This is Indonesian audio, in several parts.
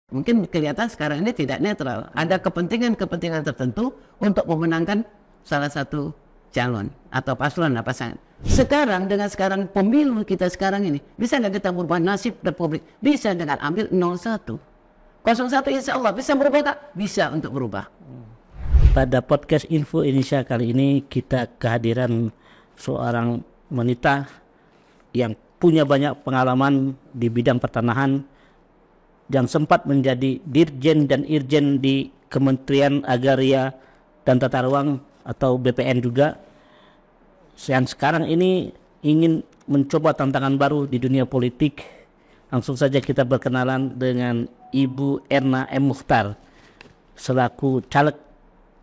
Mungkin kelihatan sekarang ini tidak netral. Ada kepentingan-kepentingan tertentu untuk memenangkan salah satu calon atau paslon atau pasangan. Sekarang dengan sekarang pemilu kita sekarang ini, bisa nggak kita merubah nasib Republik? Bisa dengan ambil 01. 01 insya Allah bisa berubah tak? Bisa untuk berubah. Pada podcast Info Indonesia kali ini kita kehadiran seorang wanita yang punya banyak pengalaman di bidang pertanahan, yang sempat menjadi Dirjen dan Irjen di Kementerian Agraria dan Tata Ruang atau BPN juga. Yang sekarang ini ingin mencoba tantangan baru di dunia politik. Langsung saja kita berkenalan dengan Ibu Erna M. Muchtar selaku caleg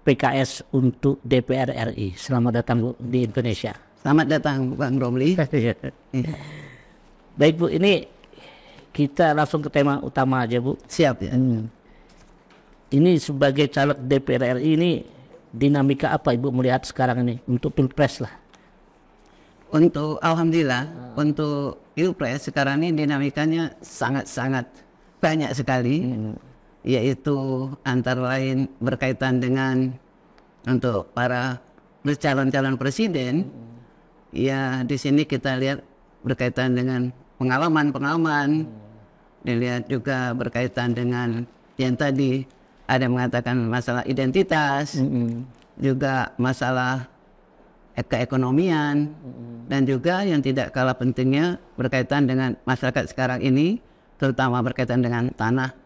PKS untuk DPR RI. Selamat datang Bu di Indonesia. Selamat datang Bang Romli. Baik Bu, ini kita langsung ke tema utama aja Bu. Siap ya. Ini sebagai caleg DPR RI ini dinamika apa Ibu melihat sekarang ini untuk Pilpres lah? Untuk Alhamdulillah untuk Pilpres sekarang ini dinamikanya sangat-sangat banyak sekali. Yaitu antara lain berkaitan dengan untuk para calon-calon presiden. Ya di sini kita lihat berkaitan dengan pengalaman. Dilihat juga berkaitan dengan yang tadi ada mengatakan masalah identitas, juga masalah keekonomian, dan juga yang tidak kalah pentingnya berkaitan dengan masyarakat sekarang ini, terutama berkaitan dengan tanah.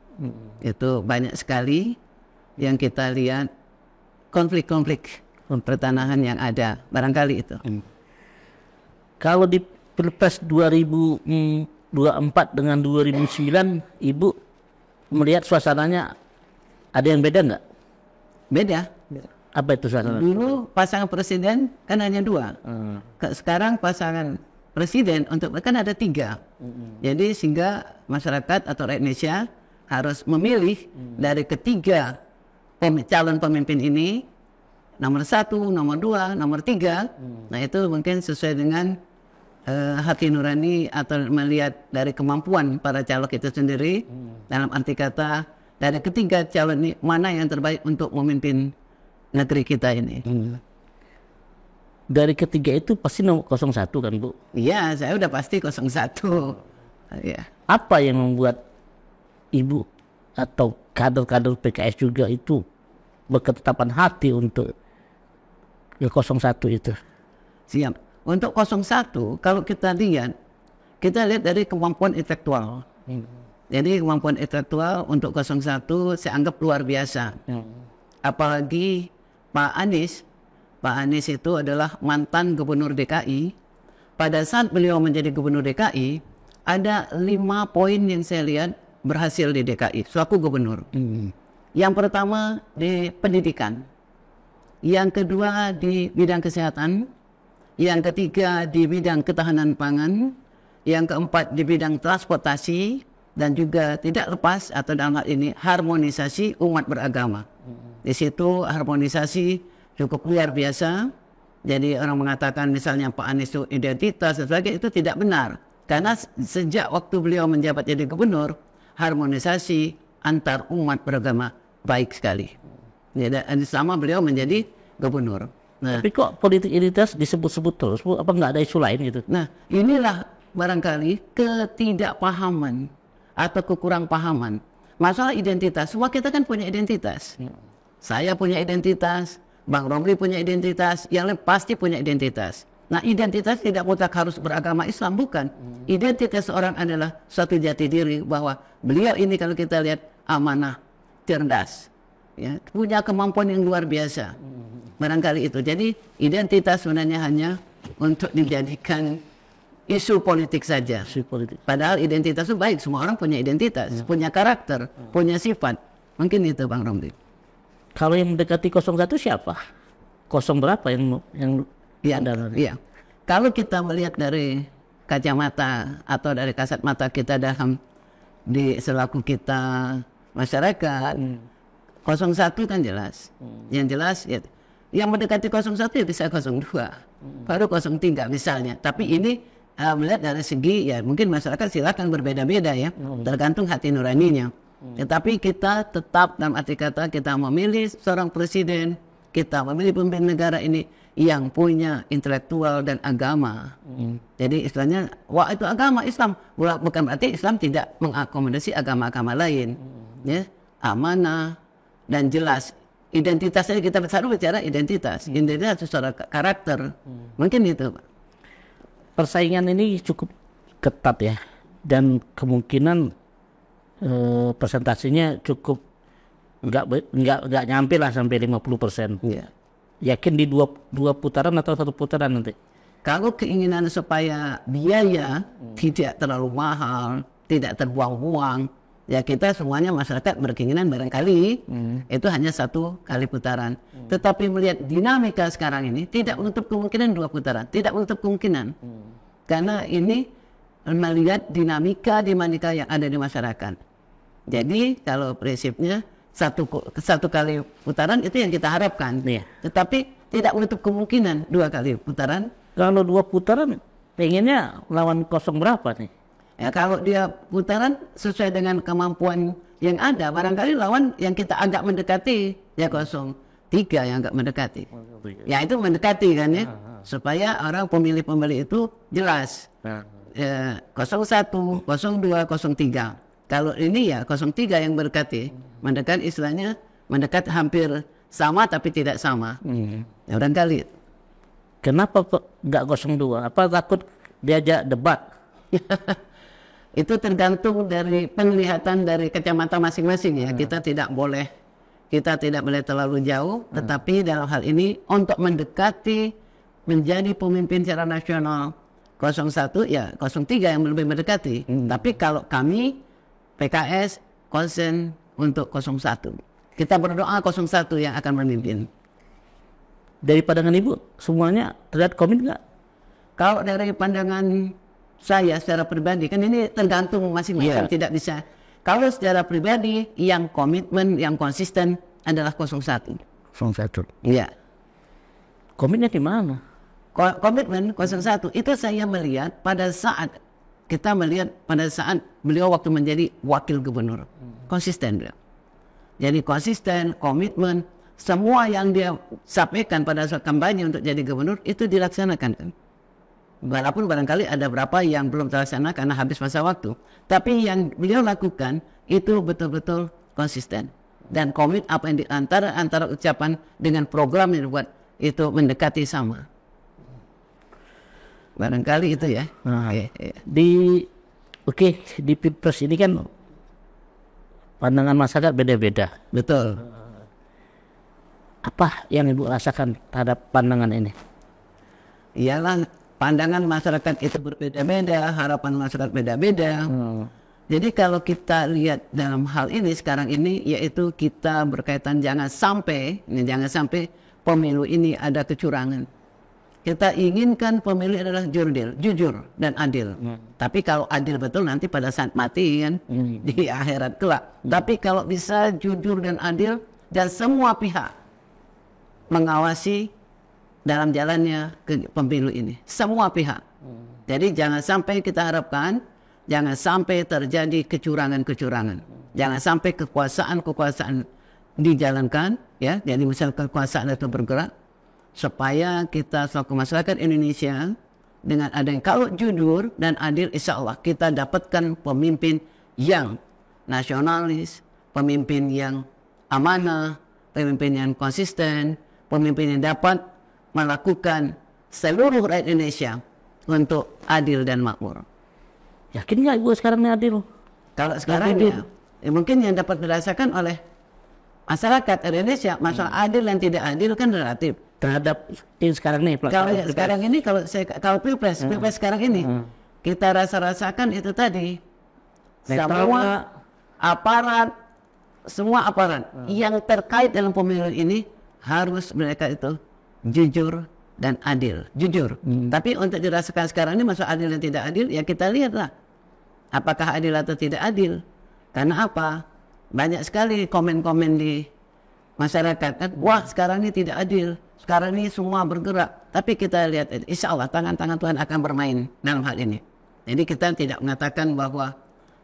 Itu banyak sekali yang kita lihat konflik-konflik pertanahan yang ada, barangkali itu. Kalau di Pilpres 2024 dengan 2009, Ibu melihat suasananya ada yang beda nggak? Beda. Apa itu suasana? Dulu pasangan presiden kan hanya 2. Sekarang pasangan presiden untuk kan ada 3. Jadi sehingga masyarakat atau rakyat Indonesia harus memilih dari ketiga calon pemimpin ini, nomor 1, nomor 2, nomor 3. Nah itu mungkin sesuai dengan hati nurani atau melihat dari kemampuan para caleg itu sendiri. Dalam arti kata dari ketiga calon ini mana yang terbaik untuk memimpin negeri kita ini. Dari ketiga itu pasti nomor 01 kan Bu? Iya, saya udah pasti 01. Ya. Apa yang membuat Ibu atau kader-kader PKS juga itu berketetapan hati untuk ke 01 itu? Siap. Untuk 01 kalau kita lihat dari kemampuan intelektual. Jadi kemampuan intelektual untuk 01 saya anggap luar biasa. Apalagi Pak Anies itu adalah mantan gubernur DKI. Pada saat beliau menjadi gubernur DKI, ada 5 poin yang saya lihat berhasil di DKI selaku gubernur. Yang pertama di pendidikan, yang kedua di bidang kesehatan, yang ketiga di bidang ketahanan pangan, yang keempat di bidang transportasi, dan juga tidak lepas atau dalam hal ini harmonisasi umat beragama. Di situ harmonisasi cukup luar biasa. Jadi orang mengatakan misalnya Pak Anies itu identitas dan sebagainya, itu tidak benar. Karena sejak waktu beliau menjabat jadi gubernur, harmonisasi antar umat beragama baik sekali. Jadi sama beliau menjadi gubernur. Nah, tapi kok politik identitas disebut-sebut terus Bu? Apa nggak ada isu lain gitu? Nah inilah barangkali ketidakpahaman atau kekurang pahaman. Masalah identitas, semua kita kan punya identitas. Saya punya identitas, Bang Romli punya identitas, yang lain pasti punya identitas. Nah identitas tidak mutlak harus beragama Islam, bukan. Identitas seorang adalah suatu jati diri bahwa beliau ini kalau kita lihat amanah, cerdas, ya, punya kemampuan yang luar biasa. Barangkali itu. Jadi identitas sebenarnya hanya untuk dijadikan isu politik saja. Padahal identitas itu baik, semua orang punya identitas, punya karakter, punya sifat. Mungkin itu Bang Romli. Kalau yang mendekati 01 siapa? 0 berapa yang ada? Iya. Kalau kita melihat dari kacamata atau dari kasat mata kita selaku kita masyarakat, 01 kan jelas. Yang jelas ya, yang mendekati 01 ya bisa 02, baru 03 misalnya. Tapi ini melihat dari segi ya mungkin masyarakat silakan berbeda-beda ya, tergantung hati nuraninya. Tetapi kita tetap dalam arti kata kita memilih seorang presiden, kita memilih pemimpin negara ini yang punya intelektual dan agama. Jadi istilahnya, wah itu agama Islam. Bukan berarti Islam tidak mengakomodasi agama-agama lain. Ya, amanah dan jelas. Identitasnya kita selalu bicara identitas secara karakter. Mungkin itu, Pak. Persaingan ini cukup ketat ya, dan kemungkinan presentasinya cukup nggak nyampe lah sampai 50%. Ya. Yakin di dua putaran atau satu putaran nanti? Kalau keinginan supaya biaya tidak terlalu mahal, tidak terbuang-buang, ya kita semuanya masyarakat berkeinginan barangkali itu hanya 1 kali putaran. Tetapi melihat dinamika sekarang ini tidak menutup kemungkinan 2 putaran, tidak menutup kemungkinan. Karena ini melihat dinamika yang ada di masyarakat. Jadi kalau prinsipnya satu kali putaran itu yang kita harapkan. Iya. Tetapi tidak menutup kemungkinan 2 kali putaran. Kalau 2 putaran pengennya lawan kosong berapa nih? Ya, kalau dia putaran sesuai dengan kemampuan yang ada, barangkali lawan yang kita agak mendekati, ya 03 yang agak mendekati. Ya itu mendekati kan ya, supaya orang pemilih-pemilih itu jelas. 01, 02, 03. Kalau ini ya 03 yang mendekati, mendekat istilahnya mendekat hampir sama tapi tidak sama. Ya barangkali. Kenapa kok nggak 02? Apa takut diajak debat? Itu tergantung dari penglihatan dari kacamata masing-masing ya. Kita tidak boleh terlalu jauh, tetapi dalam hal ini untuk mendekati menjadi pemimpin secara nasional 01 ya 03 yang lebih mendekati. Tapi kalau kami PKS konsen untuk 01. Kita berdoa 01 yang akan memimpin. Dari pandangan Ibu semuanya terlihat komit nggak? Kalau dari pandangan saya secara pribadi, kan ini tergantung masing-masing, tidak bisa. Kalau secara pribadi, yang komitmen, yang konsisten adalah 01. 01. Iya. Komitnya di mana? Komitmen 01 itu saya melihat pada saat beliau waktu menjadi wakil gubernur. Konsisten beliau. Jadi konsisten, komitmen, semua yang dia sampaikan pada saat kampanye untuk jadi gubernur itu dilaksanakan. Walaupun barangkali ada berapa yang belum terlaksana karena habis masa waktu. Tapi yang beliau lakukan itu betul-betul konsisten. Dan komit apa yang antara ucapan dengan program yang dibuat itu mendekati sama. Barangkali itu ya. Di Pilpres ini kan pandangan masyarakat beda-beda. Betul. Apa yang Ibu rasakan terhadap pandangan ini? Iyalah, pandangan masyarakat itu berbeda-beda, harapan masyarakat beda-beda. Jadi kalau kita lihat dalam hal ini sekarang ini, yaitu kita berkaitan jangan sampai pemilu ini ada kecurangan. Kita inginkan pemilu adalah jujur dan adil. Tapi kalau adil betul nanti pada saat mati kan, di akhirat kelak. Tapi kalau bisa jujur dan adil dan semua pihak mengawasi dalam jalannya ke pemilu ini, semua pihak. Jadi jangan sampai kita harapkan, jangan sampai terjadi kecurangan-kecurangan, jangan sampai kekuasaan dijalankan, ya. Jadi misal kekuasaan itu bergerak, supaya kita selaku masyarakat Indonesia dengan adanya kalau jujur dan adil, insya Allah kita dapatkan pemimpin yang nasionalis, pemimpin yang amanah, pemimpin yang konsisten, pemimpin yang dapat melakukan seluruh rakyat Indonesia untuk adil dan makmur. Yakin nggak Ibu sekarang ini adil? Kalau sekarang ya, mungkin yang dapat dirasakan oleh masyarakat Indonesia, masalah adil dan tidak adil kan relatif. Terhadap yang sekarang nih. Kalau sekarang ini, kalau pilpres sekarang ini, kita rasakan itu tadi. Semua aparat yang terkait dalam pemilu ini harus mereka itu jujur dan adil, jujur. Tapi untuk dirasakan sekarang ini masalah adil dan tidak adil, ya kita lihatlah apakah adil atau tidak adil. Karena apa? Banyak sekali komen-komen di masyarakat kan, wah sekarang ini tidak adil, sekarang ini semua bergerak. Tapi kita lihat, insya Allah tangan-tangan Tuhan akan bermain dalam hal ini. Jadi kita tidak mengatakan bahwa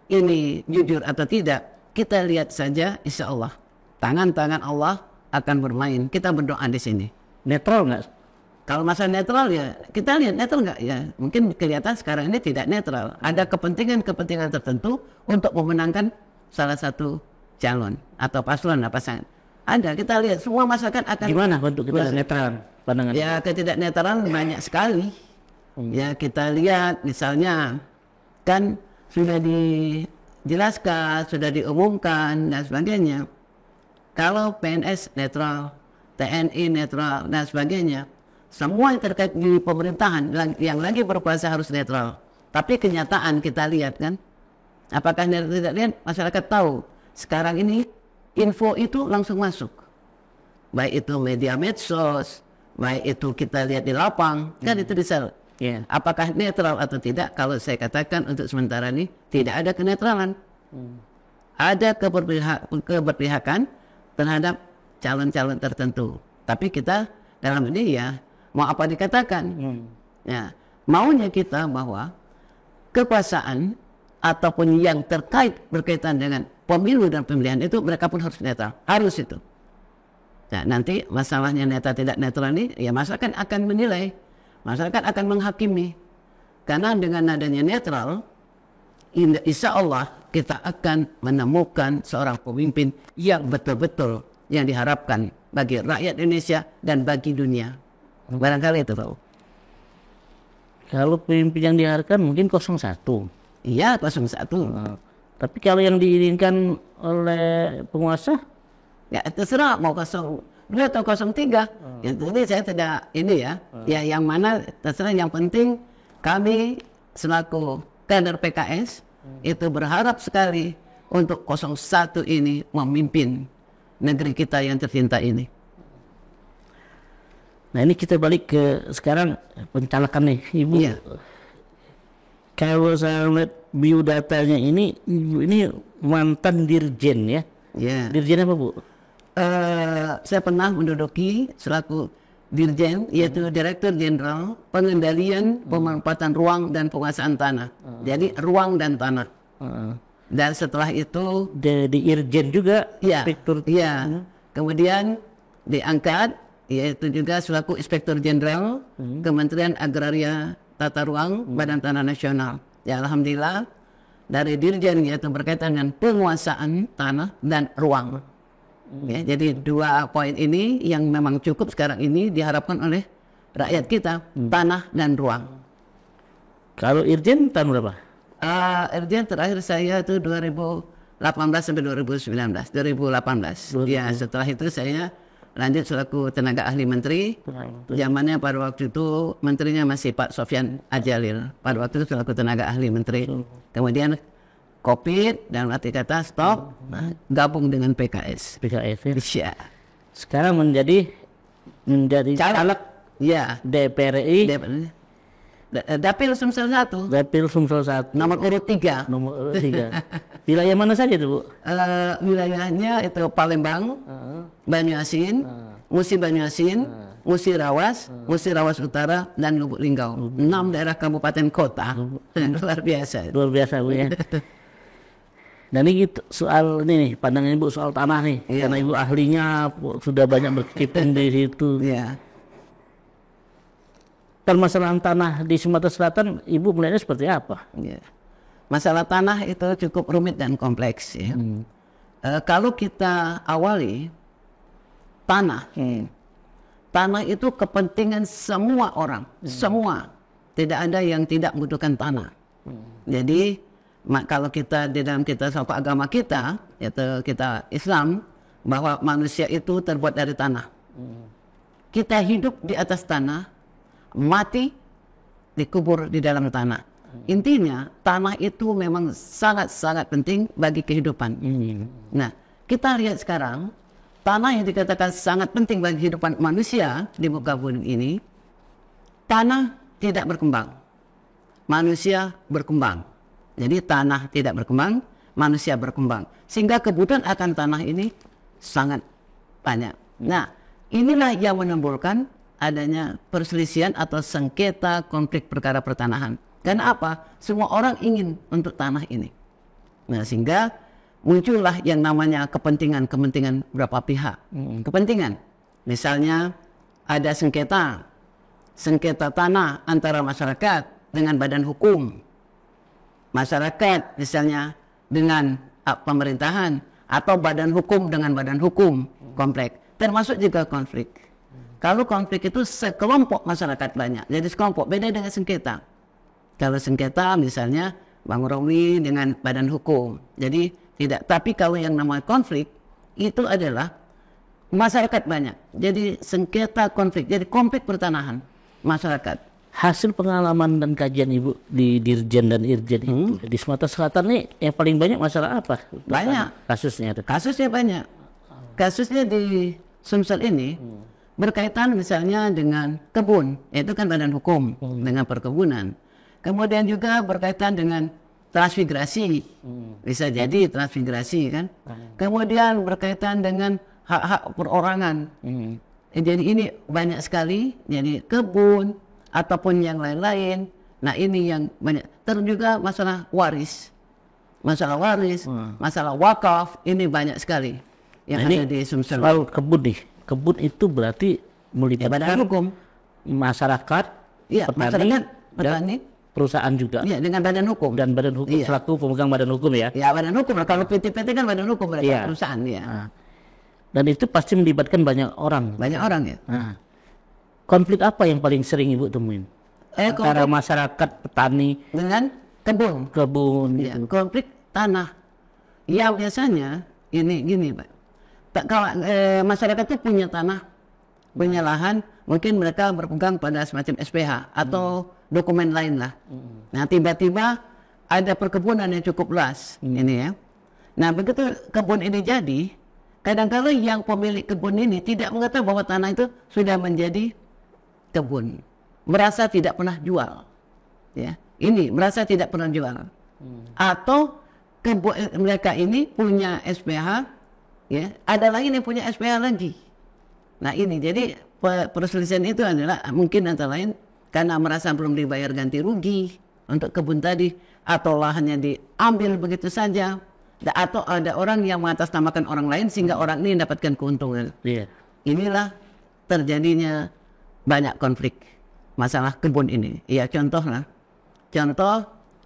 ini jujur atau tidak, kita lihat saja, insya Allah tangan-tangan Allah akan bermain. Kita berdoa di sini. Netral nggak? Kalau masalah netral ya kita lihat netral nggak ya, mungkin kelihatan sekarang ini tidak netral. Ada kepentingan tertentu untuk memenangkan salah satu calon atau paslon apa pasangan. Ada, kita lihat semua masyarakat akan. Gimana bentuk kita netral pandangan? Ya ketidaknetralan banyak sekali. Ya kita lihat misalnya kan sudah dijelaskan, sudah diumumkan dan sebagainya. Kalau PNS netral, TNI netral dan sebagainya. Semua yang terkait di pemerintahan yang lagi berkuasa harus netral. Tapi kenyataan kita lihat kan, apakah tidak lihat masyarakat tahu sekarang ini info itu langsung masuk. Baik itu media medsos, baik itu kita lihat di lapang, kan itu bisa. Apakah netral atau tidak? Kalau saya katakan untuk sementara ini tidak ada kenetralan. Ada keberpihakan terhadap calon-calon tertentu. Tapi kita dalam ini ya mau apa dikatakan? Ya, maunya kita bahwa kekuasaan ataupun yang terkait berkaitan dengan pemilu dan pemilihan itu mereka pun harus netral, harus itu. Nah, nanti masalahnya netral tidak netral ini, ya masyarakat akan menilai, masyarakat akan menghakimi. Karena dengan adanya netral, insya Allah kita akan menemukan seorang pemimpin yang betul-betul yang diharapkan bagi rakyat Indonesia dan bagi dunia. Barangkali itu Pak. Kalau pemimpin yang diharapkan mungkin 01. Iya 01. Tapi kalau yang diinginkan oleh penguasa? Ya terserah mau 02 atau 03. Ini saya tidak ini ya. Ya yang mana terserah, yang penting kami selaku kader PKS itu berharap sekali untuk 01 ini memimpin negeri kita yang tercinta ini. Nah ini kita balik ke sekarang pencalekan nih Ibu. Iya. Kalau saya lihat biodatanya ini, Ibu ini mantan dirjen ya. Iya. Dirjen apa Bu? Saya pernah menduduki selaku dirjen, yaitu Direktur Jenderal Pengendalian Pemanfaatan Ruang dan Penguasaan Tanah. Jadi ruang dan tanah. Dan setelah itu di Irjen juga. Iya. Inspektur. Iya. Kemudian diangkat yaitu juga selaku Inspektur Jenderal Kementerian Agraria Tata Ruang Badan Tanah Nasional. Ya alhamdulillah dari dirjen yaitu berkaitan dengan penguasaan tanah dan ruang. Ya, jadi 2 poin ini yang memang cukup sekarang ini diharapkan oleh rakyat kita, tanah dan ruang. Kalau Irjen tahun berapa? Irjen terakhir saya itu 2018 sampai 2019, 2018. Ya setelah itu saya lanjut selaku tenaga ahli menteri. Zamannya pada waktu itu menterinya masih Pak Sofyan Adjalil. Pada waktu itu selaku tenaga ahli menteri. Kemudian COVID dan arti kata stop, gabung dengan PKS. Ya. Sekarang menjadi caleg ya DPRI. Dapil Sumsel 1. Dapil Sumsel 1. Nomor urut 3. Nomor urut 3. Wilayah mana saja itu Bu? Wilayahnya itu Palembang, Banyuasin, Musi Banyuasin, Musi Rawas, Musi Rawas Utara, dan Lubuk Linggau. 6 daerah kabupaten kota. Luar biasa. Luar biasa Bu ya. Dan ini soal ini nih, pandangan Ibu soal tanah nih. Karena Ibu ahlinya sudah banyak berkecimpung di situ. Iya. Permasalahan tanah di Sumatera Selatan, Ibu melihatnya seperti apa? Ya. Masalah tanah itu cukup rumit dan kompleks. Ya. Kalau kita awali tanah, tanah itu kepentingan semua orang, semua. Tidak ada yang tidak membutuhkan tanah. Jadi kalau kita di dalam suatu agama kita, yaitu kita Islam, bahwa manusia itu terbuat dari tanah. Kita hidup di atas tanah, mati dikubur di dalam tanah. Intinya tanah itu memang sangat-sangat penting bagi kehidupan. Nah, kita lihat sekarang tanah yang dikatakan sangat penting bagi kehidupan manusia di muka bumi ini, tanah tidak berkembang, manusia berkembang. Jadi tanah tidak berkembang, manusia berkembang, sehingga kebutuhan akan tanah ini sangat banyak. Nah, inilah yang menimbulkan adanya perselisihan atau sengketa konflik perkara pertanahan. Dan apa? Semua orang ingin untuk tanah ini. Nah, sehingga muncullah yang namanya kepentingan beberapa pihak. Kepentingan, misalnya ada sengketa tanah antara masyarakat dengan badan hukum, masyarakat misalnya dengan pemerintahan, atau badan hukum dengan badan hukum, kompleks, termasuk juga konflik. Kalau konflik itu sekelompok masyarakat banyak, jadi sekelompok, beda dengan sengketa. Kalau sengketa misalnya Bang Romli dengan badan hukum, jadi tidak. Tapi kalau yang namanya konflik itu adalah masyarakat banyak, jadi sengketa konflik, jadi konflik pertanahan masyarakat. Hasil pengalaman dan kajian Ibu di Dirjen dan Irjen itu di Sumatera Selatan nih yang paling banyak masalah apa? Banyak Kasusnya banyak. Kasusnya di Sumsel ini berkaitan misalnya dengan kebun, itu kan badan hukum dengan perkebunan. Kemudian juga berkaitan dengan transmigrasi, bisa jadi transmigrasi kan. Kemudian berkaitan dengan hak-hak perorangan. Jadi ini banyak sekali, jadi kebun ataupun yang lain-lain. Nah ini yang banyak. Terus juga masalah waris, masalah wakaf, ini banyak sekali yang ada di Sumsel. Soal kebun nih, kebun itu berarti melibatkan badan hukum, masyarakat, petani, perusahaan juga. Iya, dengan badan hukum. Dan badan hukum selaku pemegang badan hukum ya. Ya badan hukum. Kalau PT kan badan hukum, perusahaan ya. Nah, dan itu pasti melibatkan banyak orang. Banyak orang ya. Nah, konflik apa yang paling sering Ibu temuin? Antara masyarakat petani dengan kebun. Ya, gitu. konflik tanah. Ya biasanya ini gini Pak. Kalau masyarakat itu punya tanah, punya lahan, mungkin mereka berpegang pada semacam SPH atau dokumen lain lah. Nah tiba-tiba ada perkebunan yang cukup luas ini ya. Nah begitu kebun ini jadi, kadang-kadang yang pemilik kebun ini tidak mengetahui bahwa tanah itu sudah menjadi kebun, merasa tidak pernah jual, ya. Ini merasa tidak pernah jual, atau mereka ini punya SPH, ya. Ada lagi yang punya SPH lagi. Nah ini jadi perselisihan itu adalah mungkin antara lain karena merasa belum dibayar ganti rugi untuk kebun tadi, atau lahannya diambil begitu saja, atau ada orang yang mengatasnamakan orang lain sehingga orang ini mendapatkan keuntungan. Inilah terjadinya banyak konflik masalah kebun ini. Ya contoh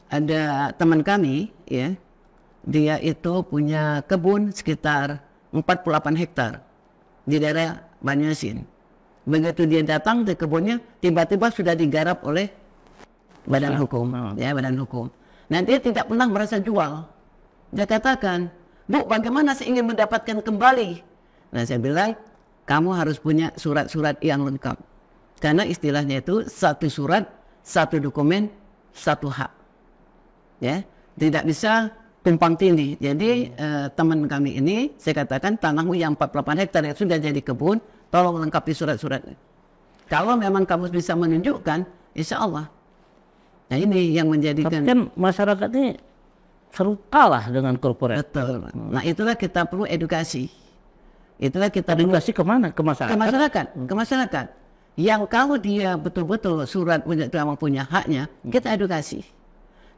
ada teman kami ya, dia itu punya kebun sekitar 48 hektar di daerah Banyuasin. Begitu dia datang ke kebunnya, tiba-tiba sudah digarap oleh badan hukum, ya badan hukum. Nah dia tidak pernah merasa jual. Dia katakan, Bu, bagaimana saya ingin mendapatkan kembali? Nah saya bilang, kamu harus punya surat-surat yang lengkap. Karena istilahnya itu satu surat, satu dokumen, satu hak. Ya, tidak bisa tumpang tindih. Jadi teman kami ini, saya katakan tanahmu yang 48 hektar yang sudah jadi kebun, tolong lengkapi surat-suratnya. Kalau memang kamu bisa menunjukkan, insya Allah. Nah ini yang menjadikan. Tapi kan masyarakat ini seru kalah dengan korporat. Betul. Nah itulah kita perlu edukasi. Itulah kita edukasi kemana? Ke masyarakat. Ke masyarakat. Yang kalau dia betul-betul surat punya haknya, kita edukasi.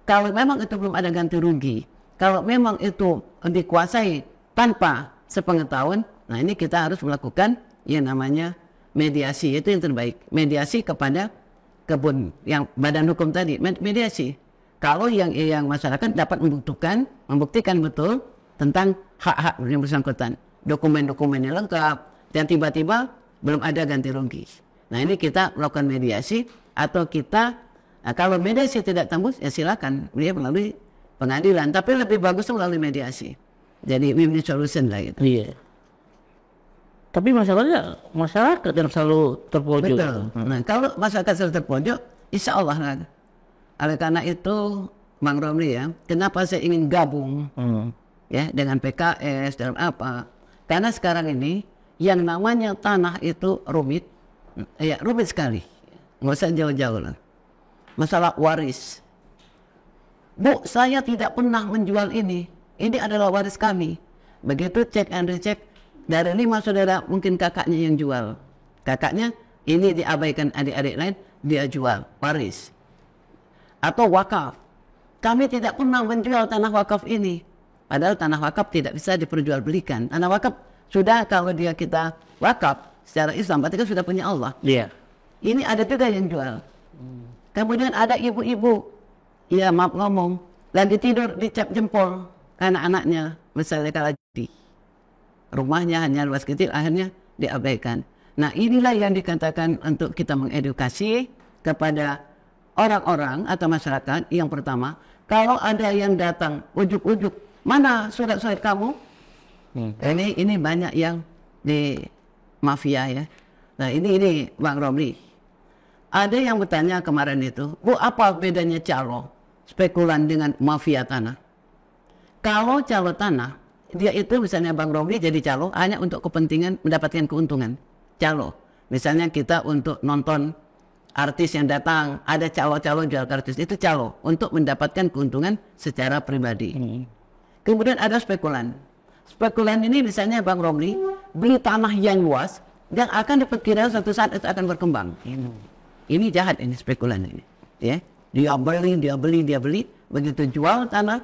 Kalau memang itu belum ada ganti rugi, kalau memang itu dikuasai tanpa sepengetahuan, nah ini kita harus melakukan yang namanya mediasi, itu yang terbaik. Mediasi kepada kebun, yang badan hukum tadi, mediasi. Kalau yang masyarakat dapat membuktikan betul tentang hak-hak yang bersangkutan, dokumen-dokumennya lengkap, dan tiba-tiba belum ada ganti rugi. Nah ini kita melakukan mediasi, atau kita kalau mediasi tidak tembus ya silakan dia melalui pengadilan, tapi lebih bagus melalui mediasi. Jadi win-win solution lah gitu. Iya. Tapi masalahnya masyarakat yang selalu terpojok. Betul. Nah kalau masyarakat selalu terpojok, insya Allah lah. Oleh karena itu Bang Romli ya, kenapa saya ingin gabung ya dengan PKS dalam apa? Karena sekarang ini yang namanya tanah itu rumit. Ya rumit sekali, nggak usah jauh-jauh lah. Masalah waris, Bu, saya tidak pernah menjual ini adalah waris kami. Begitu cek and recheck, dari 5 saudara mungkin kakaknya yang jual, kakaknya ini diabaikan adik-adik lain, dia jual waris. Atau wakaf, kami tidak pernah menjual tanah wakaf ini, Padahal tanah wakaf tidak bisa diperjualbelikan. Tanah wakaf sudah, kalau dia kita wakaf secara Islam, berarti kan sudah punya Allah. Iya. Ini ada juga yang jual. Kemudian ada ibu-ibu, ya maaf ngomong, lagi tidur dicap jempol karena anaknya misalnya kalah judi. Rumahnya hanya luas kecil, akhirnya diabaikan. Nah, inilah yang dikatakan untuk kita mengedukasi kepada orang-orang atau masyarakat. Yang pertama, kalau ada yang datang ujuk-ujuk, mana surat-surat kamu? Ini banyak yang di mafia ya. Nah, ini Bang Romli. Ada yang bertanya kemarin itu, Bu, apa bedanya calo spekulan dengan mafia tanah? Kalau calo tanah, dia itu misalnya Bang Romli jadi calo hanya untuk kepentingan mendapatkan keuntungan. Calo, misalnya kita untuk nonton artis yang datang, ada calo-calo jual kartus, itu calo untuk mendapatkan keuntungan secara pribadi. Kemudian ada spekulan. Spekulan ini misalnya Bang Romli beli tanah yang luas yang akan diperkirakan suatu saat itu akan berkembang. Ini jahat, ini spekulan ini. Ya, dia beli, begitu jual tanah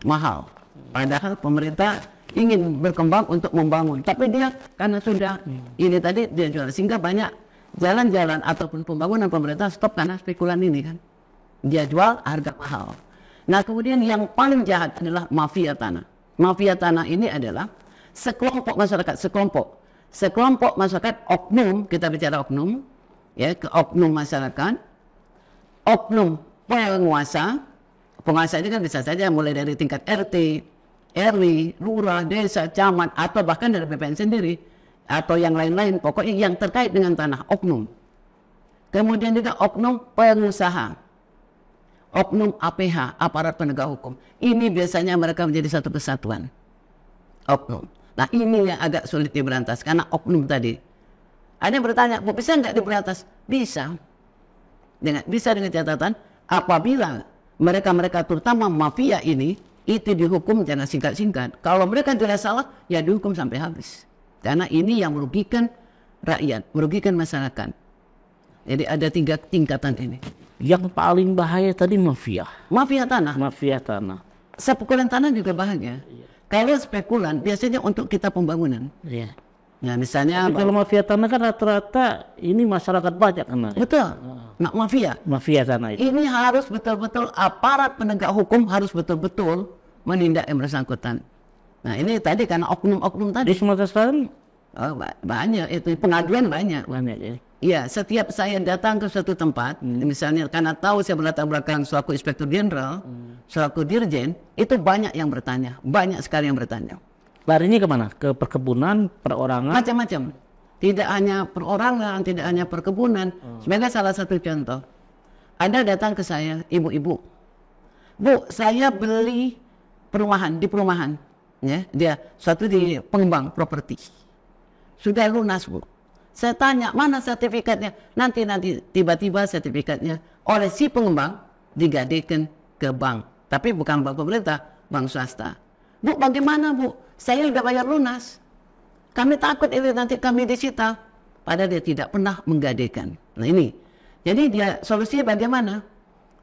mahal. Padahal pemerintah ingin berkembang untuk membangun, tapi dia karena sudah ini tadi dia jual, sehingga banyak jalan-jalan ataupun pembangunan pemerintah stop karena spekulan ini kan. Dia jual harga mahal. Nah, kemudian yang paling jahat adalah mafia tanah. Mafia tanah ini adalah sekelompok masyarakat oknum, kita bicara oknum, ya, ke oknum masyarakat, oknum penguasa ini kan bisa saja mulai dari tingkat RT, RW, lurah, desa, camat, atau bahkan dari BPN sendiri, atau yang lain-lain, pokoknya yang terkait dengan tanah, oknum. Kemudian juga oknum pengusaha, oknum APH, aparat penegak hukum. Ini biasanya mereka menjadi satu kesatuan, oknum. Nah, ini yang agak sulit diberantas, karena oknum tadi. Ada yang bertanya, Bu, bisa nggak diberantas? Bisa. Bisa dengan catatan, apabila mereka terutama mafia ini, itu dihukum jangan singkat-singkat. Kalau mereka tidak salah, ya dihukum sampai habis. Karena ini yang merugikan rakyat, merugikan masyarakat. Jadi ada 3 tingkatan ini. Yang paling bahaya tadi mafia. Mafia tanah. Mafia tanah. Spekulan tanah juga bahaya. Kalau spekulan biasanya untuk kita pembangunan. Iya. Nah, misalnya kalau mafia tanah kan rata-rata ini masyarakat banyak kan. Betul. Nah, mafia tanah itu. Ini harus betul-betul aparat penegak hukum harus betul-betul menindak yang bersangkutan. Nah, ini tadi karena oknum-oknum tadi. Di Sumatera Selatan banyak itu, pengaduan banyak. Banyak ya. Iya, setiap saya datang ke suatu tempat, misalnya karena tahu saya berlatar belakang selaku inspektur jenderal, selaku dirjen, itu banyak yang bertanya, banyak sekali yang bertanya. Larinya kemana? Ke perkebunan, perorangan? Macam-macam. Tidak hanya perorangan, tidak hanya perkebunan. Sebagai salah satu contoh, ada datang ke saya ibu-ibu, Bu, saya beli perumahan di perumahan, ya, dia suatu di pengembang properti, sudah lunas, Bu. Saya tanya, mana sertifikatnya? Nanti tiba-tiba sertifikatnya oleh si pengembang digadekan ke bank, tapi bukan bank pemerintah, bank swasta. Bu, bagaimana, Bu? Saya sudah bayar lunas. Kami takut ini nanti kami disita. Padahal dia tidak pernah menggadaikan. Nah, ini. Jadi dia solusinya bagaimana?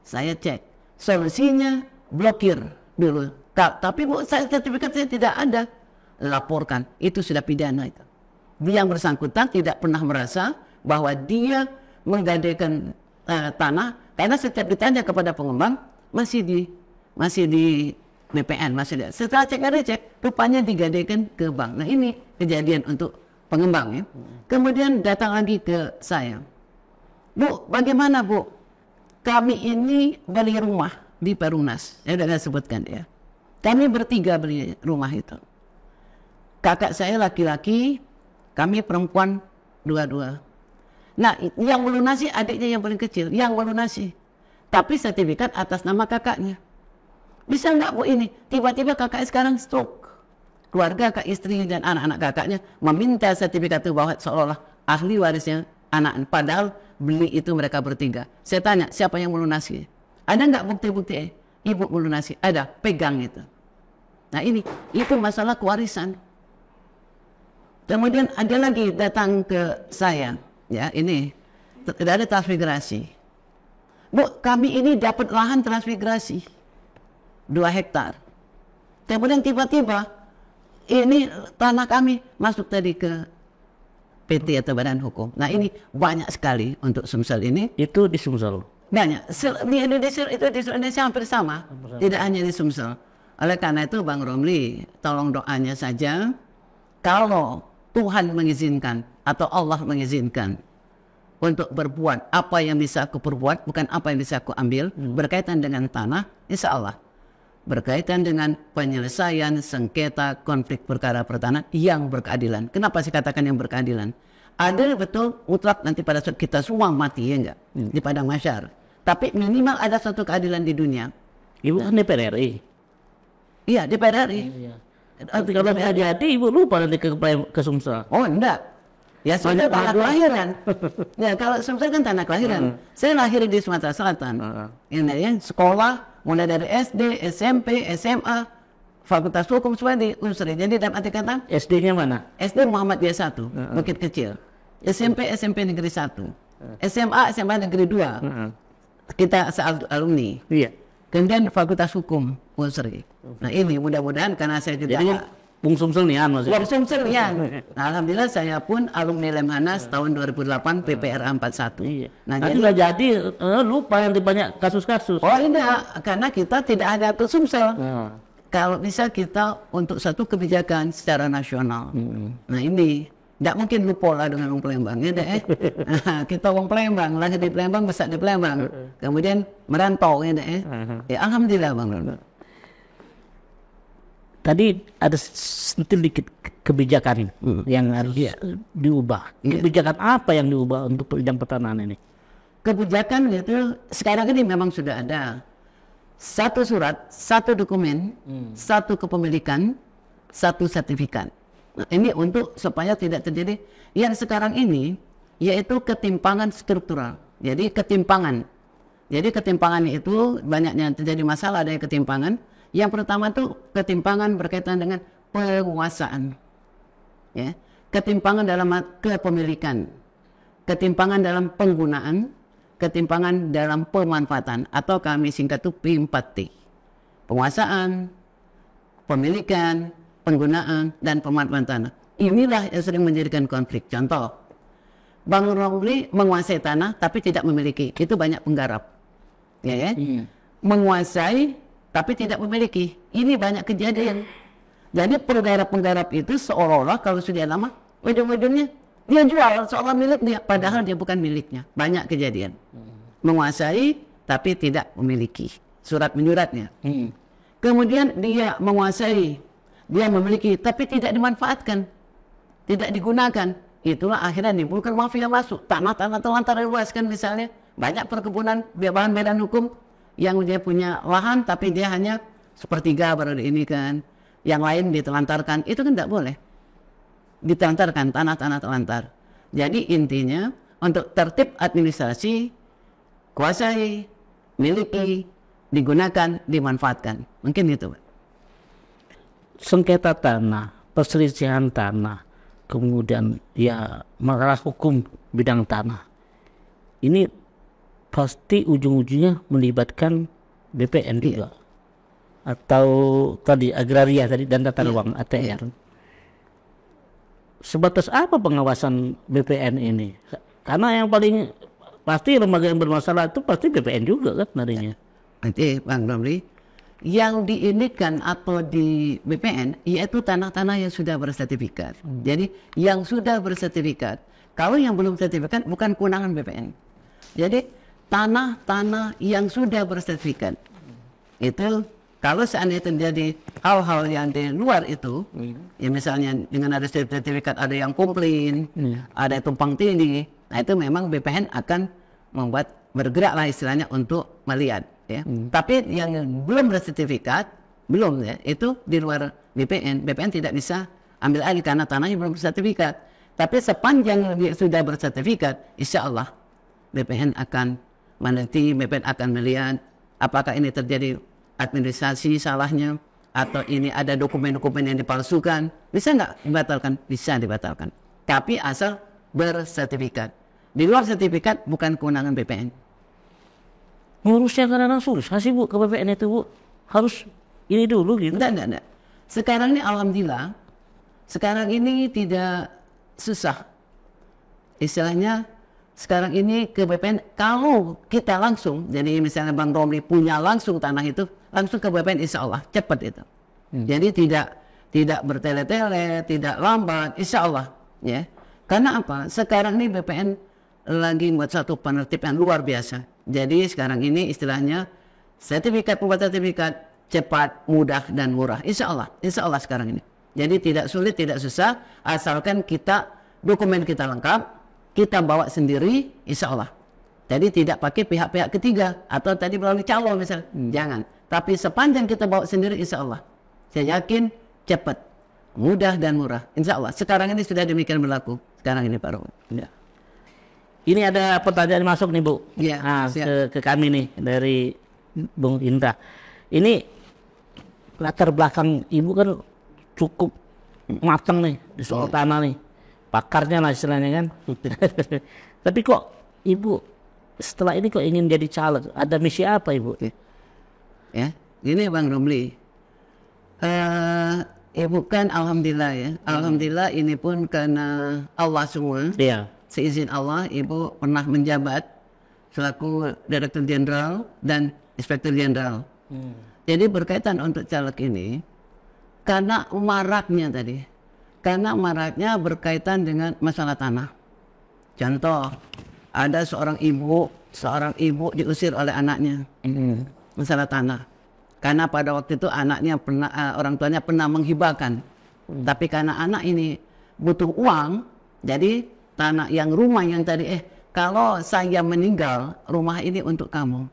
Saya cek. Solusinya blokir dulu. Tapi Bu, sertifikat saya tidak ada. Laporkan. Itu sudah pidana itu. Dia yang bersangkutan tidak pernah merasa bahwa dia menggadaikan tanah. Karena setiap ditanya kepada pengembang masih di BPN masih ada. Setelah cek, rupanya digadaikan ke bank. Nah, ini kejadian untuk pengembang ya. Kemudian datang lagi ke saya. Bu, bagaimana Bu? Kami ini beli rumah di Perumnas. Saya sudah sebutkan ya. Kami bertiga beli rumah itu. Kakak saya laki-laki, kami perempuan dua-dua. Nah, yang melunasi adiknya yang paling kecil, yang melunasi. Tapi sertifikat atas nama kakaknya. Bisa nggak Bu ini? Tiba-tiba kakak sekarang stroke. Keluarga kak, istri dan anak-anak kakaknya meminta sertifikat itu bahwa seolah-olah ahli warisnya anak. Padahal beli itu mereka bertiga. Saya tanya, siapa yang melunasi? Ada nggak bukti-bukti? Ibu melunasi. Ada, pegang itu. Nah, itu masalah kewarisan. Kemudian ada lagi datang ke saya. Ya, ini tidak ada transmigrasi. Bu, kami ini dapat lahan transmigrasi 2 hektar. Kemudian tiba-tiba ini tanah kami masuk tadi ke PT atau Badan Hukum. Nah ini banyak sekali untuk Sumsel ini. Itu di Sumsel. Banyak. Di Indonesia itu di Indonesia hampir sama. Tidak hanya di Sumsel. Oleh karena itu Bang Romli, tolong doanya saja. Kalau Tuhan mengizinkan atau Allah mengizinkan untuk berbuat apa yang bisa aku perbuat, bukan apa yang bisa aku ambil, berkaitan dengan tanah, insya Allah. Berkaitan dengan penyelesaian sengketa konflik perkara pertanahan yang berkeadilan. Kenapa saya katakan yang berkeadilan? Adil betul mutlak nanti pada saat kita semua mati, ya enggak? Di padang mahsyar. Tapi minimal ada satu keadilan di dunia. Ibu kan DPR RI. Iya, DPR RI. Nanti kalau jadi ibu lupa nanti ke Sumsel. Oh enggak. Ya Sumsel tanah kelahiran. Ya kalau Sumsel kan tanah kelahiran. Saya lahir di Sumatera Selatan. Ini ya, sekolah mulai dari SD, SMP, SMA, Fakultas Hukum semua di Unsri. Jadi dalam arti kata SD-nya mana? SD Muhammadiyah 1, Bukit Kecil. SMP Negeri 1. SMA Negeri 2. Kita alumni. Iya. Kemudian Fakultas Hukum Unsri. Nah ini mudah-mudahan karena saya juga Bung Sumsel nian maksudnya. Bung Sumsel nian. Nah, alhamdulillah saya pun alumni Lemhanas tahun 2008 PPRA 41. Iya. Nah, nanti nggak jadi lupa yang banyak kasus-kasus. Oh tidak, karena kita tidak hanya untuk Sumsel. Kalau bisa kita untuk satu kebijakan secara nasional. Nah ini tidak mungkin lupa lah dengan orang Palembang, ya deh. Kita orang Palembang, lahir di Palembang, besar di Palembang, kemudian merantau, ya deh. Ya alhamdulillah Bang Ron. Tadi ada sedikit kebijakan yang harus diubah. Kebijakan apa yang diubah untuk bidang pertanahan ini? Kebijakan itu sekarang ini memang sudah ada. Satu surat, satu dokumen, satu kepemilikan, satu sertifikat. Nah, ini untuk supaya tidak terjadi yang sekarang ini yaitu ketimpangan struktural. Jadi ketimpangan itu banyaknya terjadi masalah, ada yang ketimpangan. Yang pertama itu ketimpangan berkaitan dengan penguasaan, ya, ketimpangan dalam kepemilikan, ketimpangan dalam penggunaan, ketimpangan dalam pemanfaatan, atau kami singkat itu P4T. Penguasaan, pemilikan, penggunaan, dan pemanfaatan. Inilah yang sering menjadikan konflik. Contoh, Bang Romli menguasai tanah tapi tidak memiliki. Itu banyak penggarap. Ya. Menguasai tapi tidak memiliki. Ini banyak kejadian. Jadi penggarap-penggarap itu seolah-olah kalau sudah lama, ujung-ujungnya dia jual seolah milik dia, padahal dia bukan miliknya. Banyak kejadian. Menguasai tapi tidak memiliki. Surat menyuratnya. Kemudian dia menguasai, dia memiliki tapi tidak dimanfaatkan, tidak digunakan. Itulah akhirnya nimbulkan mafia masuk. Tanah-tanah terlantar diluaskan misalnya. Banyak perkebunan bahan badan hukum yang dia punya lahan tapi dia hanya sepertiga baru ini kan, yang lain ditelantarkan. Itu kan tidak boleh ditelantarkan, tanah-tanah telantar. Jadi intinya untuk tertib administrasi, kuasai, miliki, digunakan, dimanfaatkan. Mungkin itu. Sengketa tanah, perselisihan tanah, kemudian ya masalah hukum bidang tanah ini pasti ujung-ujungnya melibatkan BPN juga. Atau tadi agraria tadi dan tata ruang ATR. Sebatas apa pengawasan BPN ini? Karena yang paling pasti lembaga yang bermasalah itu pasti BPN juga kan narinya. Nanti Bang Romli, yang diindikan atau di BPN yaitu tanah-tanah yang sudah bersertifikat. Jadi yang sudah bersertifikat, kalau yang belum sertifikat bukan kewenangan BPN. Jadi tanah-tanah yang sudah bersertifikat itu kalau seandainya terjadi hal-hal yang di luar itu, ya misalnya dengan ada sertifikat ada yang komplain, ada tumpang tindih, nah itu memang BPN akan membuat bergeraklah istilahnya untuk melihat, ya. Tapi yang belum bersertifikat, belum ya, itu di luar BPN tidak bisa ambil alih karena tanahnya belum bersertifikat. Tapi sepanjang sudah bersertifikat, insya Allah BPN akan meneliti, BPN akan melihat apakah ini terjadi administrasi salahnya atau ini ada dokumen-dokumen yang dipalsukan. Bisa nggak dibatalkan? Bisa dibatalkan. Tapi asal bersertifikat. Di luar sertifikat bukan kewenangan BPN. Ngurusnya karena langsung sih Bu ke BPN itu Bu harus ini dulu gitu. Enggak. Sekarang ini alhamdulillah, sekarang ini tidak susah. Istilahnya sekarang ini ke BPN, kalau kita langsung, jadi misalnya Bang Romli punya langsung tanah itu, langsung ke BPN insya Allah cepat itu. Jadi tidak bertele-tele, tidak lambat, insya Allah. Ya. Karena apa? Sekarang ini BPN lagi buat satu penertiban luar biasa. Jadi sekarang ini istilahnya sertifikat pembuatan sertifikat cepat, mudah dan murah. Insya Allah sekarang ini. Jadi tidak sulit, tidak susah, asalkan dokumen kita lengkap. Kita bawa sendiri, insya Allah. Jadi tidak pakai pihak-pihak ketiga atau tadi melalui calon misalnya, jangan. Tapi sepanjang kita bawa sendiri, insya Allah. Saya yakin cepat, mudah dan murah, insya Allah. Sekarang ini sudah demikian berlaku. Sekarang ini Pak Romo. Ya. Ini ada pertanyaan masuk nih Bu. Ya, ke kami nih dari Bung Indra. Ini latar belakang Ibu kan cukup matang nih di soal tanah nih. Pakarnya lah istilahnya kan. Tapi kok Ibu setelah ini kok ingin jadi caleg? Ada misi apa Ibu? Ya, ini Bang Romli. Ibu kan alhamdulillah ya. Alhamdulillah ini pun karena Allah semua. Iya. Seizin Allah, Ibu pernah menjabat selaku Direktur Jenderal dan Inspektur Jenderal. Jadi berkaitan untuk caleg ini, karena maraknya berkaitan dengan masalah tanah. Contoh, ada seorang ibu diusir oleh anaknya, masalah tanah. Karena pada waktu itu anaknya orang tuanya pernah menghibahkan, tapi karena anak ini butuh uang, jadi rumah yang tadi kalau saya meninggal rumah ini untuk kamu.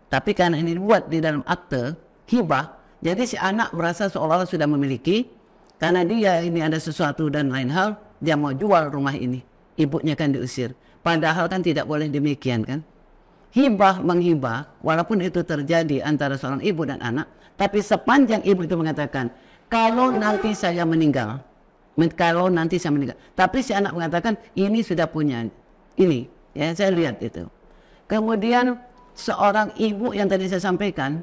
Tapi karena ini dibuat di dalam akte hibah, jadi si anak merasa seolah-olah sudah memiliki. Karena dia ini ada sesuatu dan lain hal, dia mau jual rumah ini. Ibunya kan diusir. Padahal kan tidak boleh demikian kan. Hibah menghibah, walaupun itu terjadi antara seorang ibu dan anak, tapi sepanjang ibu itu mengatakan, kalau nanti saya meninggal. Tapi si anak mengatakan, ini sudah punya. Ini, ya saya lihat itu. Kemudian seorang ibu yang tadi saya sampaikan,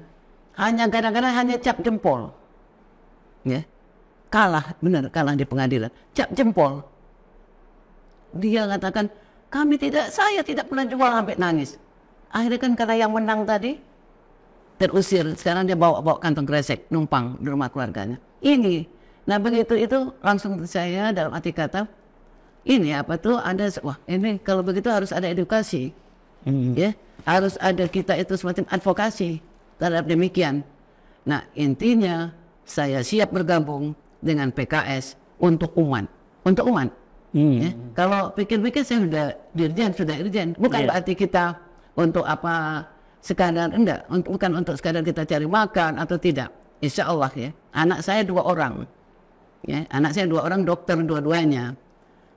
kadang-kadang hanya cap jempol. Ya. Kalah di pengadilan, cap jempol. Dia katakan, saya tidak pernah jual sampai nangis. Akhirnya kan karena yang menang tadi terusir, sekarang dia bawa kantong kresek numpang di rumah keluarganya. Nah begitu itu langsung saya dalam arti kata, ini kalau begitu harus ada edukasi, ya harus ada kita itu semacam advokasi terhadap demikian. Nah intinya saya siap bergabung dengan PKS untuk umat. Ya. Kalau pikir-pikir saya sudah dirjen. Bukan berarti kita untuk apa sekadar bukan untuk sekadar kita cari makan atau tidak. Insya Allah ya. Anak saya 2 orang. Ya, anak saya 2 orang dokter dua-duanya.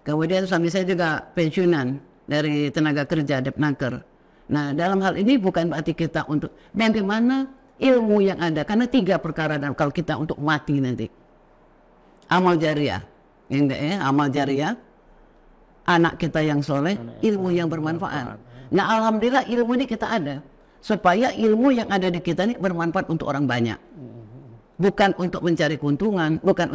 Kemudian suami saya juga pensiunan dari tenaga kerja Depnaker. Nah, dalam hal ini bukan berarti kita untuk bagaimana ilmu yang ada, karena 3 perkara dan kalau kita untuk mati nanti. Amal jariah, amal jariah, anak kita yang soleh, ilmu yang bermanfaat. Nah alhamdulillah ilmu ini kita ada, supaya ilmu yang ada di kita ini bermanfaat untuk orang banyak. Bukan untuk mencari keuntungan, bukan.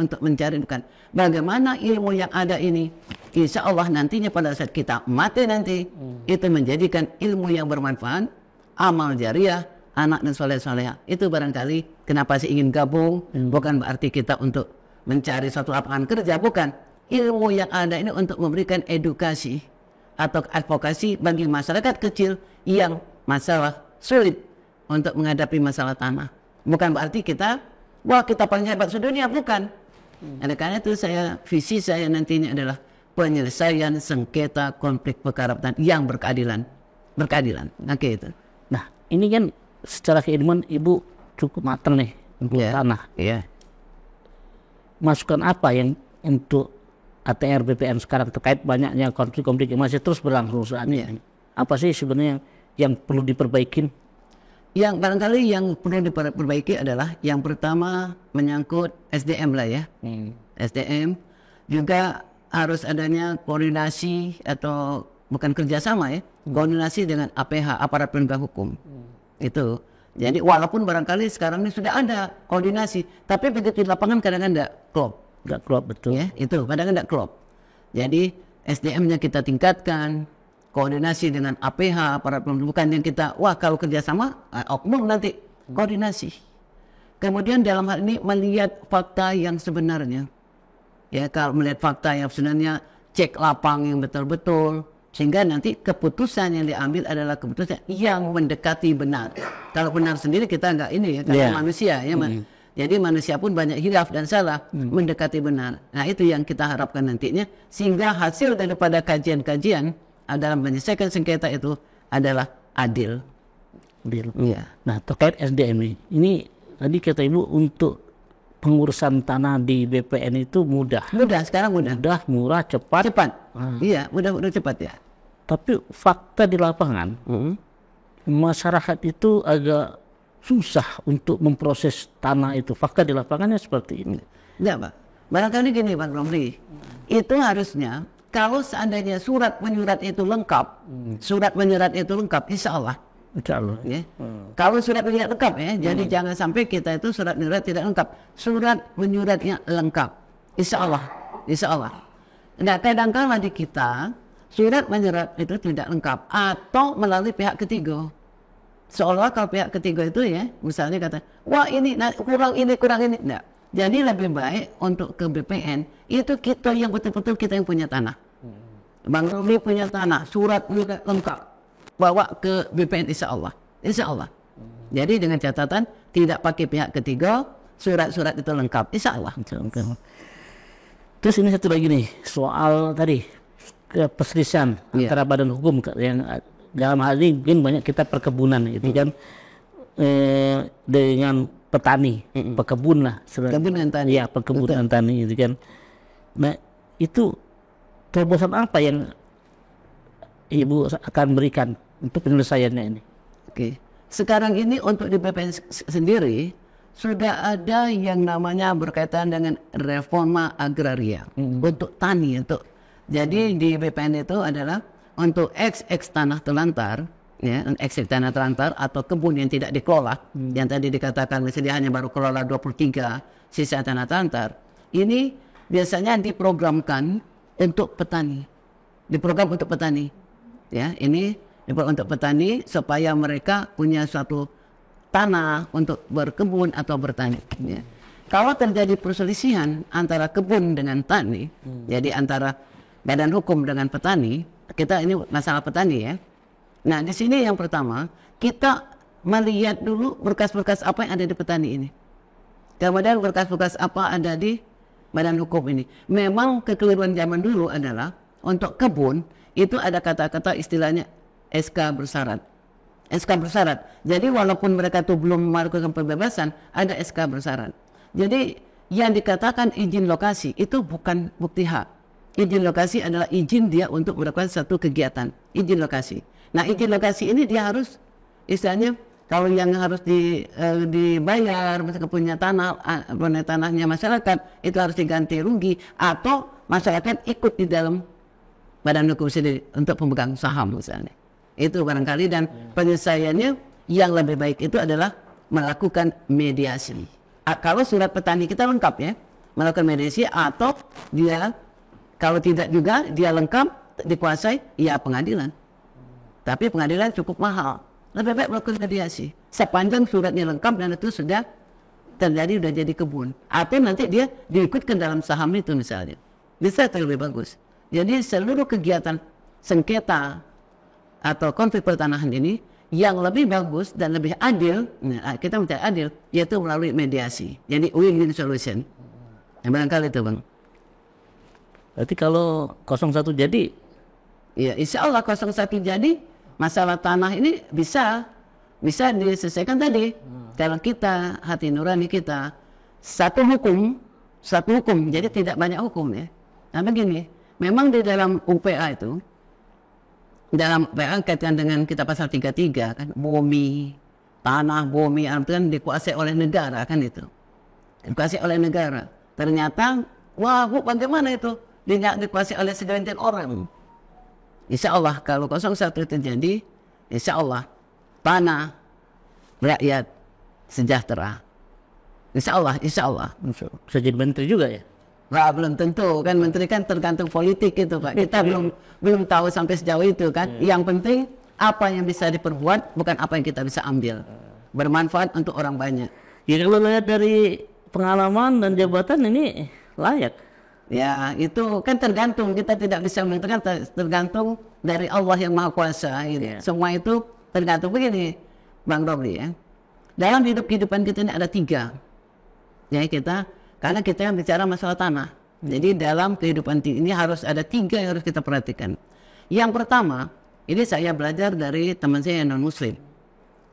Bagaimana ilmu yang ada ini, insya Allah nantinya pada saat kita mati nanti, itu menjadikan ilmu yang bermanfaat, amal jariah, anak dan soleh-soleha. Itu barangkali kenapa sih ingin gabung, bukan berarti kita untuk mencari suatu lapangan kerja, bukan. Ilmu yang ada ini untuk memberikan edukasi atau advokasi bagi masyarakat kecil yang masalah sulit untuk menghadapi masalah tanah. Bukan berarti kita paling hebat sedunia, bukan. Oleh karena itu visi saya nantinya adalah penyelesaian sengketa konflik perkara tanah yang berkeadilan. Oke itu. Nah ini kan secara keilmuan Ibu cukup matang nih untuk tanah. Iya. Masukan apa yang untuk ATR BPN sekarang terkait banyaknya konflik-konflik yang masih terus berlangsung saat ini? Apa sih sebenarnya yang perlu diperbaikin? Yang barangkali yang perlu diperbaiki adalah yang pertama menyangkut SDM lah ya. SDM juga harus adanya koordinasi atau bukan kerjasama ya, koordinasi dengan APH, aparat penegak hukum. Itu Jadi walaupun barangkali sekarang ini sudah ada koordinasi, tapi begitu di lapangan kadang-kadang tidak klop. Nggak klop, betul. Ya, itu kadang-kadang tidak klop. Jadi SDM-nya kita tingkatkan, koordinasi dengan APH, para bukan yang kita, kalau kerjasama, oknum nanti koordinasi. Kemudian dalam hal ini melihat fakta yang sebenarnya. Ya, kalau melihat fakta yang sebenarnya, cek lapang yang betul-betul, sehingga nanti keputusan yang diambil adalah keputusan yang mendekati benar. Kalau benar sendiri kita nggak ini ya, karena manusia ya. Jadi manusia pun banyak hilaf dan salah, mendekati benar. Nah itu yang kita harapkan nantinya, sehingga hasil daripada kajian-kajian dalam menyelesaikan sengketa itu adalah adil. Iya. Nah terkait SDM ini tadi kata Ibu untuk pengurusan tanah di BPN itu mudah. Sekarang mudah. Mudah, murah, cepat. Iya, mudah cepat ya. Tapi fakta di lapangan, masyarakat itu agak susah untuk memproses tanah itu. Fakta di lapangannya seperti ini. Enggak, Pak. Barangkali gini, Pak Romli. Itu harusnya, kalau seandainya surat menyurat itu lengkap, insya Allah. Ya. Kalau surat menyurat lengkap ya, jadi jangan sampai kita itu surat menyurat tidak lengkap. Surat menyuratnya lengkap, insya Allah. Nah, kadang-kala di kita surat menyurat itu tidak lengkap atau melalui pihak ketiga. Seolah kalau pihak ketiga itu ya, misalnya kata, wah ini kurang ini. Nah, jadi lebih baik untuk ke BPN itu kita yang betul-betul kita yang punya tanah. Bang Romli punya tanah, surat menyurat lengkap. Bawa ke BPN insya Allah. Jadi dengan catatan tidak pakai pihak ketiga, surat-surat itu lengkap insya Allah. Terus ini satu lagi nih soal tadi perselisihan antara badan hukum yang dalam hal ini mungkin banyak kita perkebunan itu kan dengan petani, pekebun lah. Perkebunan tani. Ya perkebunan tani itu kan. Nah itu terobosan apa yang Ibu akan berikan untuk penyelesaiannya ini? Oke. Sekarang ini untuk di BPN sendiri sudah ada yang namanya berkaitan dengan reforma agraria untuk tani jadi di BPN itu adalah untuk eks tanah telantar ya, eks tanah telantar atau kebun yang tidak dikelola yang tadi dikatakan misalnya hanya baru kelola 23 sisa tanah telantar, ini biasanya diprogramkan untuk petani. Diprogram untuk petani. Ya, ini untuk petani supaya mereka punya suatu tanah untuk berkebun atau bertani. Ya. Kalau terjadi perselisihan antara kebun dengan tani, jadi antara badan hukum dengan petani, kita ini masalah petani ya. Nah di sini yang pertama kita melihat dulu berkas-berkas apa yang ada di petani ini. Kemudian berkas-berkas apa ada di badan hukum ini. Memang kekeliruan zaman dulu adalah untuk kebun itu ada kata-kata istilahnya SK bersyarat. SK bersyarat. Jadi walaupun mereka itu belum melakukan pembebasan, ada SK bersyarat. Jadi yang dikatakan izin lokasi itu bukan bukti hak. Izin lokasi adalah izin dia untuk melakukan satu kegiatan. Izin lokasi. Nah izin lokasi ini dia harus istilahnya kalau yang harus dibayar, misalnya punya tanahnya masyarakat itu harus diganti rugi atau masyarakat ikut di dalam badan hukum sendiri untuk pemegang saham misalnya. Itu barangkali dan penyelesaiannya yang lebih baik itu adalah melakukan mediasi. Kalau surat petani kita lengkap ya, melakukan mediasi atau dia kalau tidak juga dia lengkap dikuasai ya pengadilan. Tapi pengadilan cukup mahal. Lebih baik melakukan mediasi. Sepanjang suratnya lengkap dan itu sudah terjadi sudah jadi kebun. Atau nanti dia diikutkan dalam saham itu misalnya. Bisa itu lebih bagus. Jadi seluruh kegiatan sengketa atau konflik pertanahan ini yang lebih bagus dan lebih adil, nah, kita mencari adil yaitu melalui mediasi. Jadi win-win solution. Yang barangkali itu bang. Berarti kalau 01 jadi, ya insya Allah 01 jadi masalah tanah ini bisa diselesaikan tadi. Kalau kita hati nurani kita satu hukum, jadi tidak banyak hukum ya. Nah begini, memang di dalam UPA itu. Dalam UPA kaitan dengan kita pasal 33 kan bumi, tanah, bumi itu kan dikuasai oleh negara kan itu. Dikuasai oleh negara. Ternyata wah bu bagaimana itu? Dia dikuasai oleh segelintir orang. Insya Allah kalau 01 terjadi, insya Allah tanah rakyat sejahtera. Insya Allah. Bisa jadi menteri juga ya? Wah, belum tentu kan, menteri kan tergantung politik itu Pak. Kita belum tahu sampai sejauh itu kan. Yang penting apa yang bisa diperbuat, bukan apa yang kita bisa ambil. Bermanfaat untuk orang banyak. Ya kalau lihat dari pengalaman dan jabatan ini layak. Ya itu kan tergantung, kita tidak bisa menentukan, tergantung dari Allah yang Maha Kuasa gitu. Semua itu tergantung. Begini Bang Robli ya, dalam kehidupan kita ini ada 3 ya, karena kita yang bicara masalah tanah. Jadi dalam kehidupan ini harus ada 3 yang harus kita perhatikan. Yang pertama, ini saya belajar dari teman saya yang non muslim.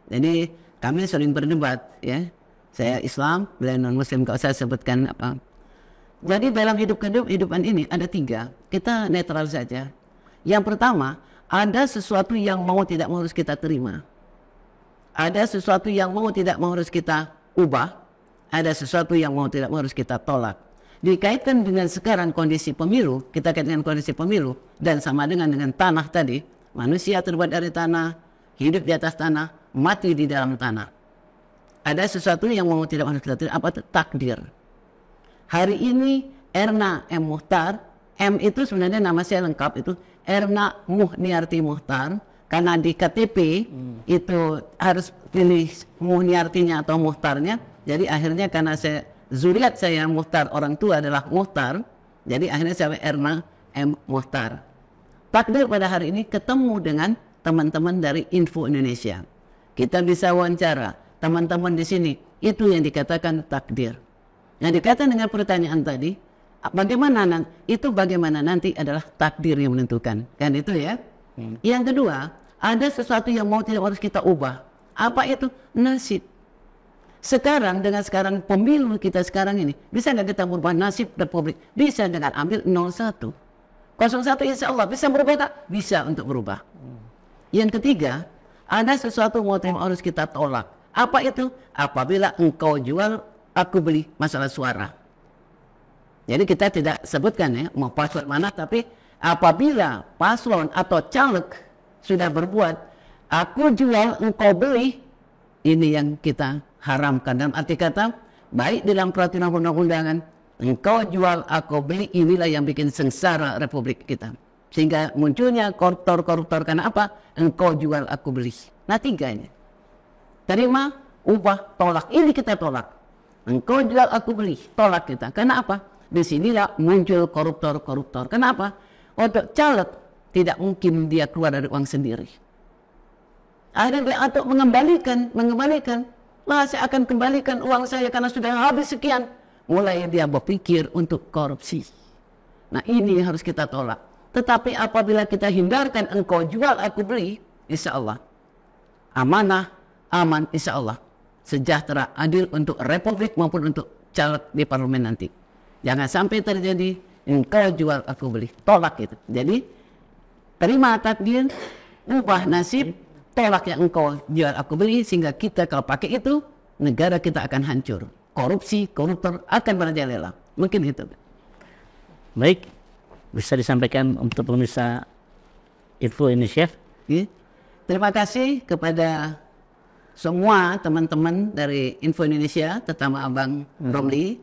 Jadi kami sering berdebat ya, saya Islam, beliau non muslim, kalau saya sebutkan apa. Jadi dalam kehidupan ini ada 3, kita netral saja. Yang pertama, ada sesuatu yang mau tidak mau harus kita terima. Ada sesuatu yang mau tidak mau harus kita ubah. Ada sesuatu yang mau tidak mau harus kita tolak. Dikaitkan dengan sekarang kondisi pemilu, kita kaitkan dengan kondisi pemilu, dan sama dengan tanah tadi, manusia terbuat dari tanah, hidup di atas tanah, mati di dalam tanah. Ada sesuatu yang mau tidak mau harus kita terima, apa itu? Takdir. Hari ini Erna M. Muhtar, M itu sebenarnya nama saya lengkap itu Erna Muhniarti Muhtar, karena di KTP itu harus pilih Muhniartinya atau Muhtarnya. Jadi akhirnya karena zuriat saya Muhtar, orang tua adalah Muhtar, jadi akhirnya saya Erna M. Muhtar. Takdir pada hari ini ketemu dengan teman-teman dari Info Indonesia. Kita bisa wawancara teman-teman di sini, itu yang dikatakan takdir. Yang dikatakan dengan pertanyaan tadi, bagaimana nanti adalah takdir yang menentukan, kan itu ya. Yang kedua, ada sesuatu yang mau tidak harus kita ubah. Apa itu? Nasib. Sekarang dengan pemilu kita sekarang ini, bisa nggak kita merubah nasib Republik? Bisa dengan ambil 01. 01 insya Allah bisa berubah tak? Bisa untuk berubah. Yang ketiga, ada sesuatu yang harus kita tolak. Apa itu? Apabila engkau jual, aku beli, masalah suara. Jadi kita tidak sebutkan ya mau paslon mana, tapi apabila paslon atau caleg sudah berbuat, aku jual, engkau beli, ini yang kita haramkan. Dalam arti kata, baik dalam peraturan undang-undangan, engkau jual, aku beli, inilah yang bikin sengsara Republik kita. Sehingga munculnya koruptor karena apa? Engkau jual, aku beli. Nah 3 ini. Terima, ubah, tolak. Ini kita tolak. Engkau jual, aku beli. Tolak kita. Karena apa? Disinilah muncul koruptor. Kenapa? Untuk caleg tidak mungkin dia keluar dari uang sendiri. Ada untuk mengembalikan. Lah saya akan kembalikan uang saya karena sudah habis sekian. Mulai dia berpikir untuk korupsi. Nah ini harus kita tolak. Tetapi apabila kita hindarkan engkau jual, aku beli, insya Allah amanah, aman, insya Allah sejahtera, adil untuk Republik maupun untuk caleg di parlemen nanti. Jangan sampai terjadi engkau jual, aku beli. Tolak itu. Jadi terima takdir, ubah nasib, tolak yang engkau jual, aku beli, sehingga kita kalau pakai itu, negara kita akan hancur. Korupsi, koruptor akan merajalela. Mungkin itu. Baik, bisa disampaikan untuk pemirsa Info Indonesia. Terima kasih kepada semua teman-teman dari Info Indonesia, terutama Abang Romli.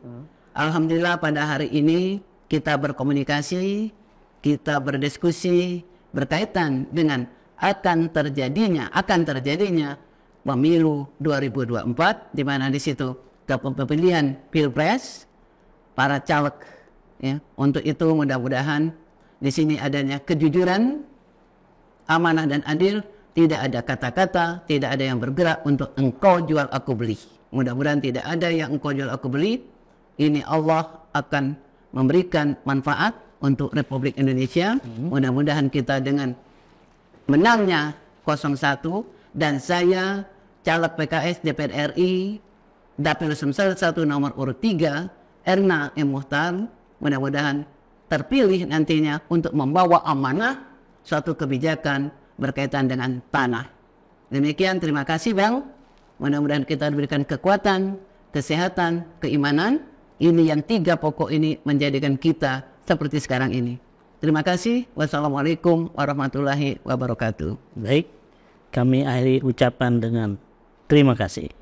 Alhamdulillah pada hari ini kita berkomunikasi, kita berdiskusi berkaitan dengan akan terjadinya pemilu 2024, di mana di situ pemilihan pilpres para caleg ya. Untuk itu mudah-mudahan di sini adanya kejujuran, amanah dan adil, tidak ada kata-kata, tidak ada yang bergerak untuk engkau jual, aku beli. Mudah-mudahan tidak ada yang engkau jual, aku beli. Ini Allah akan memberikan manfaat untuk Republik Indonesia. Mudah-mudahan kita dengan menangnya 01 dan saya caleg PKS DPR RI Dapil Sumsel 1 nomor urut 3 Erna M. Muhtar, mudah-mudahan terpilih nantinya untuk membawa amanah suatu kebijakan berkaitan dengan tanah. Demikian, terima kasih Bang. Mudah-mudahan kita diberikan kekuatan, kesehatan, keimanan. Ini yang 3 pokok ini menjadikan kita seperti sekarang ini. Terima kasih. Wassalamualaikum warahmatullahi wabarakatuh. Baik, kami akhiri ucapan dengan Terima kasih.